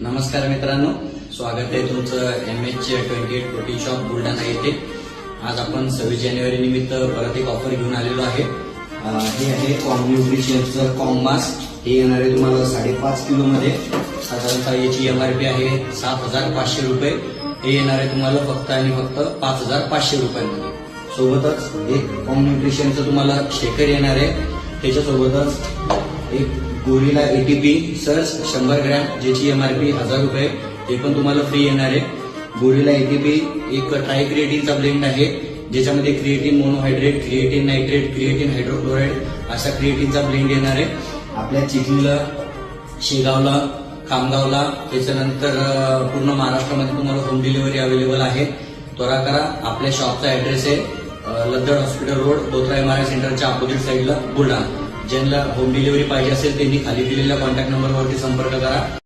नमस्कार मित्रांनो, स्वागत आहे तुमचं MH28 प्रोटीन शॉप बुलढाणा येथे। आज आपण 26 जानेवारी निमित्त परत एक ऑफर घेऊन आलेलो आहे। हे आहे कॉम न्यूट्रिशनचं कॉम्बास। हे येणार आहे तुम्हाला 5.5 किलो मध्ये। साधारणतः याची MRP आहे 7,500 रुपये। हे येणार आहे तुम्हाला फक्त आणि फक्त 5,500 रुपयांमध्ये। सोबतच एक कॉम न्यूट्रिशनचं तुम्हाला शेकर येणार आहे। त्याच्यासोबतच एक गोरिला ATP सर्च 100 ग्रॅम ज्याची MRP 1000 रुपये, ते पण तुम्हाला फ्री येणार आहे। गोरिला ATP एक ट्रायक्रिएटिनचा ब्लेंड आहे, ज्याच्यामध्ये क्रिएटिन मोनोहायड्रेट, क्रिएटिन नायट्रेट, क्रिएटिन हायड्रोक्लोराइड असा क्रिएटिनचा ब्लेंड येणार आहे। आपल्या चिखलीला, शेगावला, खामगावला, त्याच्यानंतर पूर्ण महाराष्ट्रामध्ये तुम्हाला होम डिलिव्हरी अवेलेबल आहे। त्वरा करा। आपल्या शॉपचा ऍड्रेस आहे Laddad hospital road, Bothra MRI सेंटरच्या अपोजिट साईडला बुलढाणा। ज्यांना होम डिलिव्हरी पाहिजे असेल त्यांनी खाली दिलेल्या कॉन्टॅक्ट नंबरवरती संपर्क करा।